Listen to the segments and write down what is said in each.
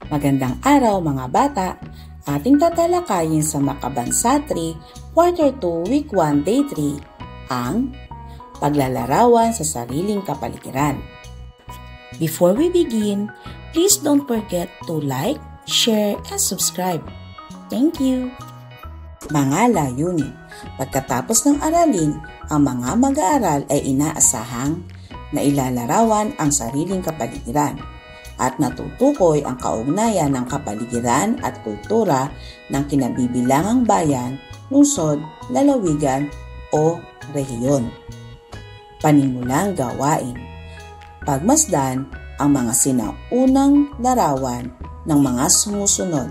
Magandang araw mga bata! Ating tatalakayin sa Makabansa 3, Quarter 2, Week 1, Day 3, ang paglalarawan sa sariling kapaligiran. Before we begin, please don't forget to like, share, and subscribe. Thank you! Mga layunin. Pagkatapos ng aralin, ang mga mag-aaral ay inaasahang na ilalarawan ang sariling kapaligiran at natutukoy ang kaugnayan ng kapaligiran at kultura ng kinabibilangang bayan, lungsod, lalawigan o rehiyon. Panimulang gawain. Pagmasdan ang mga sinaunang larawan ng mga sumusunod.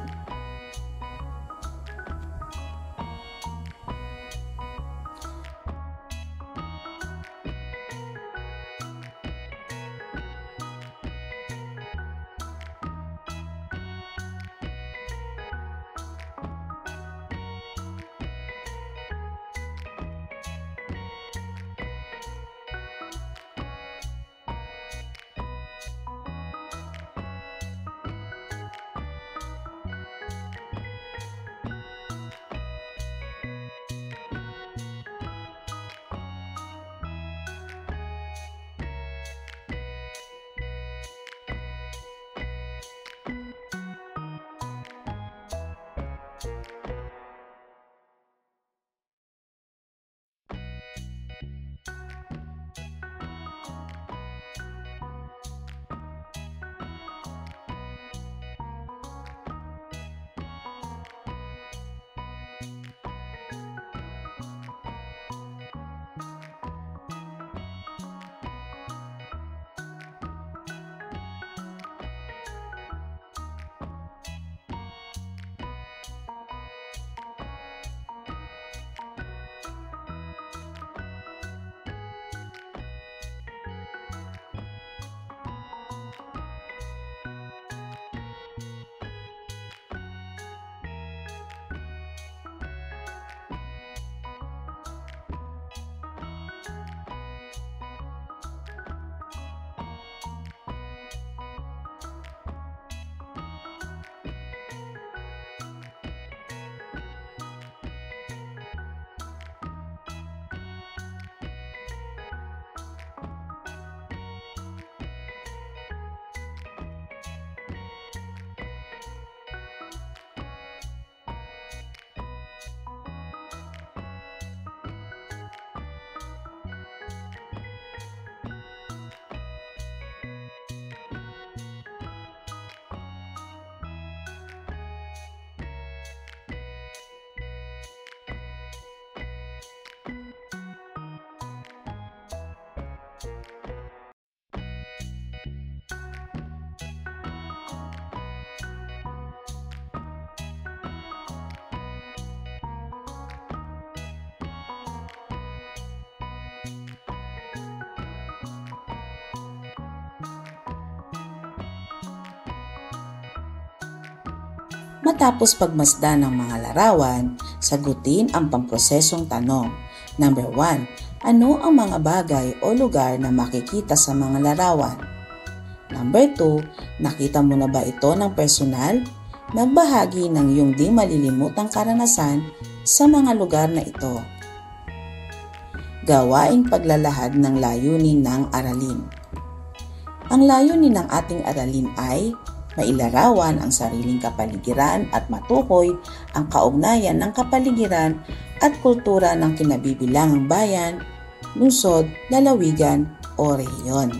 Matapos pagmasdan ng mga larawan, sagutin ang pamprosesong tanong. Number 1. Ano ang mga bagay o lugar na makikita sa mga larawan? Number 2. Nakita mo na ba ito ng personal? Magbahagi ng iyong di malilimutang karanasan sa mga lugar na ito. Gawaing paglalahad ng layunin ng aralin. Ang layunin ng ating aralin ay mailarawan ang sariling kapaligiran at matukoy ang kaugnayan ng kapaligiran at kultura ng kinabibilangang bayan, lungsod, lalawigan o rehiyon.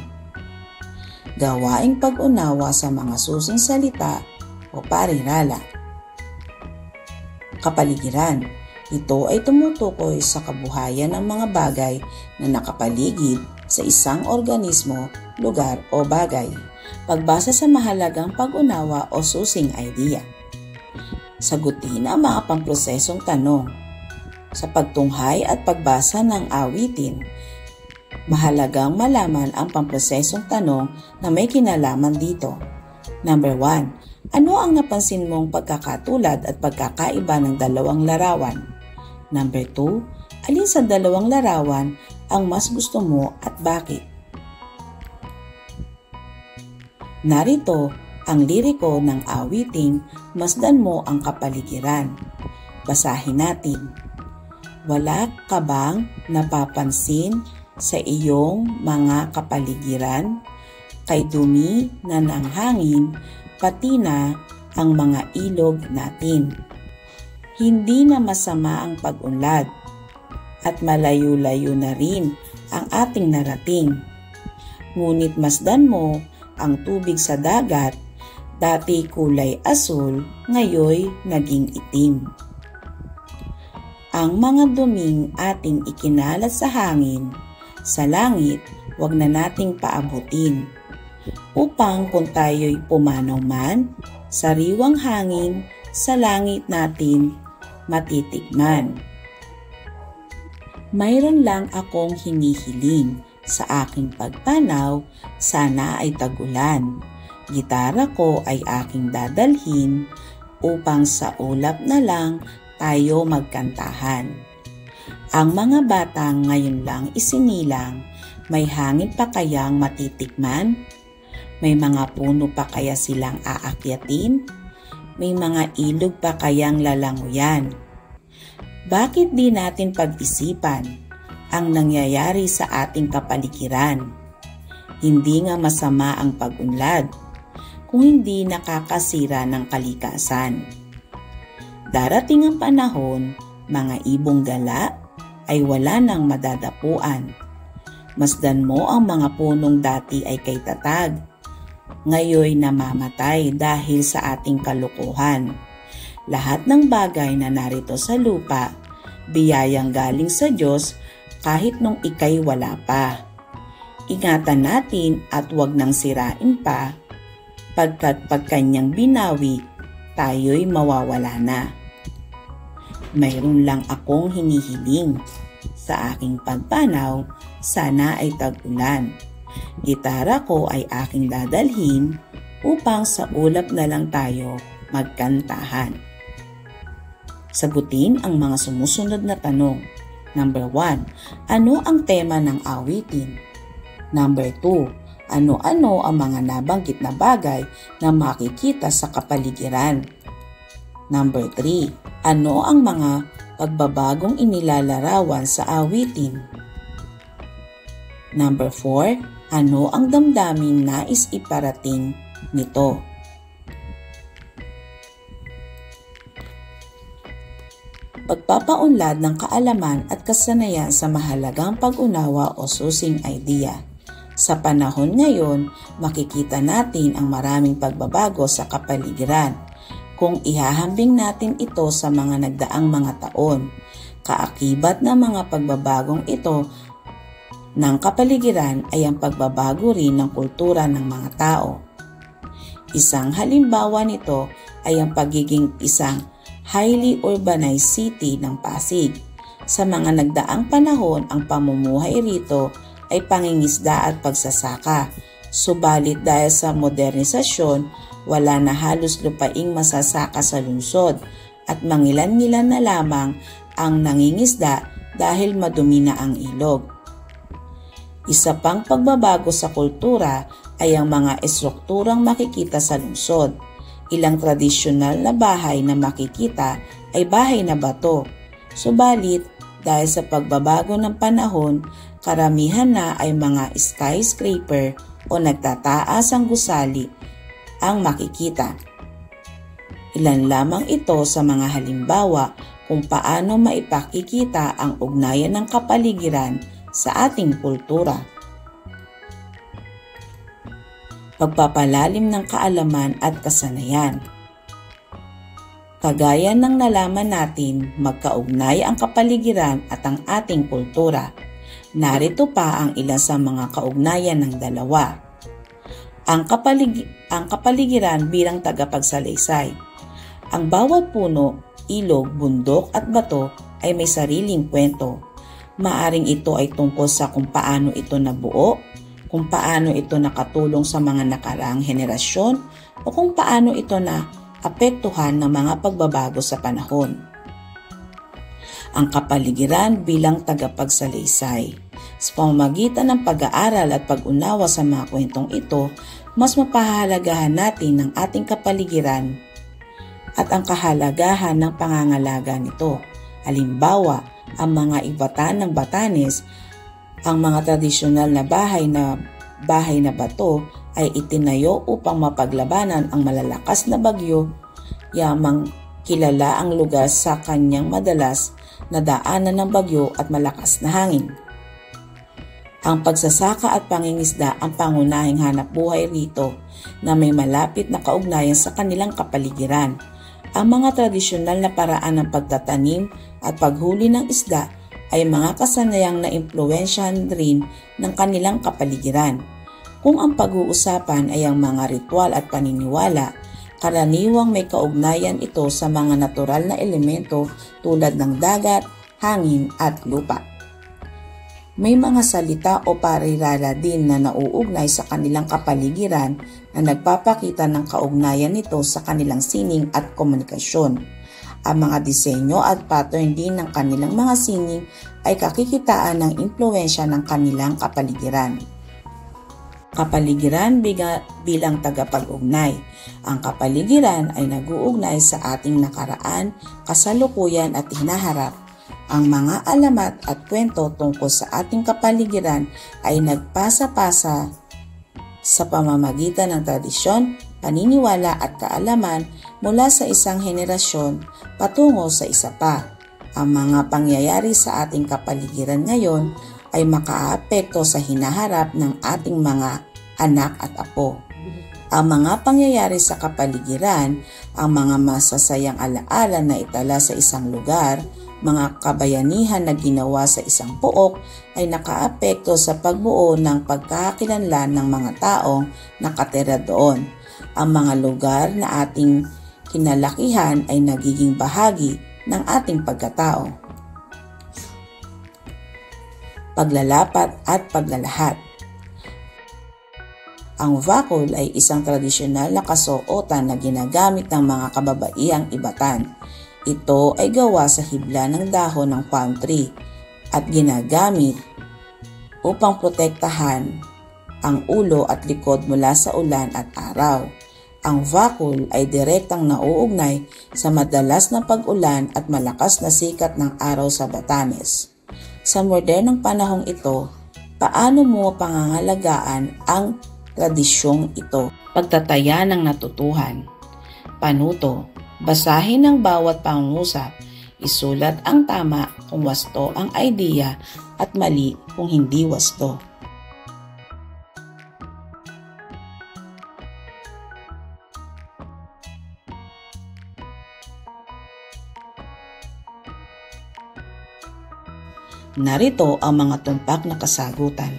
Gawaing pag-unawa sa mga susing salita o parirala. Kapaligiran. Ito ay tumutukoy sa kabuhayan ng mga bagay na nakapaligid sa isang organismo, lugar o bagay. Pagbasa sa mahalagang pag-unawa o susing idea. Sagutin ang mga pamprosesong tanong. Sa pagtunghay at pagbasa ng awitin, mahalagang malaman ang pamprosesong tanong na may kinalaman dito. Number 1. Ano ang napansin mong pagkakatulad at pagkakaiba ng dalawang larawan? Number 2. Alin sa dalawang larawan ang mas gusto mo at bakit? Narito ang liriko ng awiting Masdan Mo ang Kapaligiran. Basahin natin. Wala ka bang napapansin sa iyong mga kapaligiran? Kay dumi na ng hangin, pati na ang mga ilog natin. Hindi na masama ang pag-unlad at malayo-layo na rin ang ating narating. Ngunit masdan mo ang tubig sa dagat, dati kulay asul, ngayoy naging itim. Ang mga duming ating ikinalat sa hangin, sa langit, wag na nating paabutin. Upang kung tayo'y pumanaw man, sariwang hangin sa langit natin matitikman. Mayroon lang akong hinihiling sa aking pagpanaw, sana ay tagulan. Gitara ko ay aking dadalhin upang sa ulap na lang tayo magkantahan. Ang mga bata ngayon lang isinilang, may hangin pa kayang matitikman? May mga puno pa kaya silang aakyatin? May mga ilog pa kayang lalanguyan? Bakit di natin pag-isipan ang nangyayari sa ating kapaligiran? Hindi nga masama ang pag-unlad kung hindi nakakasira ng kalikasan. Darating ang panahon, mga ibong gala ay wala nang madadapuan. Masdan mo ang mga punong dati ay kay tatag. Ngayoy namamatay dahil sa ating kalukuhan. Lahat ng bagay na narito sa lupa, biyayang galing sa Diyos kahit nung ikay wala pa. Ingatan natin at huwag nang sirain pa, pagkat pag kanyang binawi, tayo'y mawawala na. Mayroon lang akong hinihiling. Sa aking pagpanaw, sana ay tag-ulan. Gitara ko ay aking dadalhin upang sa ulap na lang tayo magkantahan. Sagutin ang mga sumusunod na tanong. Number 1. Ano ang tema ng awitin? Number 2. Ano-ano ang mga nabanggit na bagay na makikita sa kapaligiran? Number 3. Ano ang mga pagbabagong inilalarawan sa awitin? Number 4. Ano ang damdaming nais iparating nito? Pagpapaunlad ng kaalaman at kasanayan sa mahalagang pag-unawa o susing idea. Sa panahon ngayon, makikita natin ang maraming pagbabago sa kapaligiran. Kung ihahambing natin ito sa mga nagdaang mga taon, kaakibat ng mga pagbabagong ito ng kapaligiran ay ang pagbabago rin ng kultura ng mga tao. Isang halimbawa nito ay ang pagiging isang highly urbanized city ng Pasig. Sa mga nagdaang panahon, ang pamumuhay rito ay pangingisda at pagsasaka. Subalit dahil sa modernisasyon, wala na halos lupaing masasaka sa lungsod at mangilan-ngilan na lamang ang nangingisda dahil madumi na ang ilog. Isa pang pagbabago sa kultura ay ang mga estrukturang makikita sa lungsod. Ilang tradisyonal na bahay na makikita ay bahay na bato. Subalit, dahil sa pagbabago ng panahon, karamihan na ay mga skyscraper o nagtataas ang gusali ang makikita. Ilan lamang ito sa mga halimbawa kung paano maipakikita ang ugnayan ng kapaligiran sa ating kultura. Pagpapalalim ng kaalaman at kasanayan. Kagaya ng nalaman natin, magkaugnay ang kapaligiran at ang ating kultura. Narito pa ang ilan sa mga kaugnayan ng dalawa. Ang kapaligiran bilang tagapagsalaysay. Ang bawat puno, ilog, bundok at bato ay may sariling kwento. Maaring ito ay tungkol sa kung paano ito nabuo, kung paano ito nakatulong sa mga nakaraang henerasyon, o kung paano ito naapektuhan ng mga pagbabago sa panahon. Ang kapaligiran bilang tagapagsalaysay. Sa pamamagitan ng pag-aaral at pag-unawa sa mga kwentong ito, mas mapahalagahan natin ang ating kapaligiran at ang kahalagahan ng pangangalaga nito. Halimbawa, ang mga ibatan ng Batanes, ang mga tradisyonal na bahay na bato ay itinayo upang mapaglabanan ang malalakas na bagyo, yamang kilala ang lugar sa kanyang madalas na daanan ng bagyo at malakas na hangin. Ang pagsasaka at pangingisda ang pangunahing hanap buhay rito na may malapit na kaugnayan sa kanilang kapaligiran. Ang mga tradisyonal na paraan ng pagtatanim at paghuli ng isda ay mga kasanayang naimpluwensyahan rin ng kanilang kapaligiran. Kung ang pag-uusapan ay ang mga ritual at paniniwala, karaniwang may kaugnayan ito sa mga natural na elemento tulad ng dagat, hangin at lupa. May mga salita o parirala din na nauugnay sa kanilang kapaligiran na nagpapakita ng kaugnayan nito sa kanilang sining at komunikasyon. Ang mga disenyo at pattern din ng kanilang mga sining ay kakikitaan ng impluwensya ng kanilang kapaligiran. Kapaligiran bilang tagapag-ugnay. Ang kapaligiran ay nag-uugnay sa ating nakaraan, kasalukuyan at hinaharap. Ang mga alamat at kwento tungkol sa ating kapaligiran ay nagpasa-pasa sa pamamagitan ng tradisyon, paniniwala at kaalaman mula sa isang henerasyon patungo sa isa pa. Ang mga pangyayari sa ating kapaligiran ngayon ay makaapekto sa hinaharap ng ating mga anak at apo. Ang mga pangyayari sa kapaligiran, ang mga masasayang alaala na itala sa isang lugar, mga kabayanihan na ginawa sa isang pook ay nakaapekto sa pagbuo ng pagkakakilanlan ng mga taong nakatira doon. Ang mga lugar na ating kinalakihan ay nagiging bahagi ng ating pagkatao. Paglalapat at paglalahat. Ang vakul ay isang tradisyonal na kasuotan na ginagamit ng mga kababaihang Ibatan. Ito ay gawa sa hibla ng dahon ng palm tree at ginagamit upang protektahan ang ulo at likod mula sa ulan at araw. Ang vakul ay direktang nauugnay sa madalas na pag-ulan at malakas na sikat ng araw sa Batanes. Sa modernong panahong ito, paano mo pangangalagaan ang tradisyong ito? Pagtataya ng natutuhan. Panuto. Basahin ang bawat pangungusap. Isulat ang tama kung wasto ang idea at mali kung hindi wasto. Narito ang mga tumpak na kasagutan.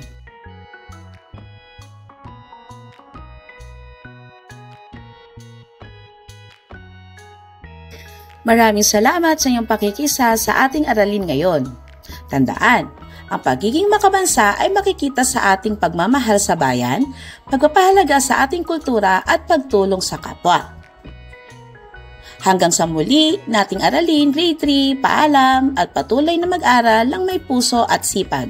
Maraming salamat sa iyong pakikisa sa ating aralin ngayon. Tandaan, ang pagiging makabansa ay makikita sa ating pagmamahal sa bayan, pagpapahalaga sa ating kultura at pagtulong sa kapwa. Hanggang sa muli nating aralin, grade 3, paalam at patuloy na mag-aral ng may puso at sipag.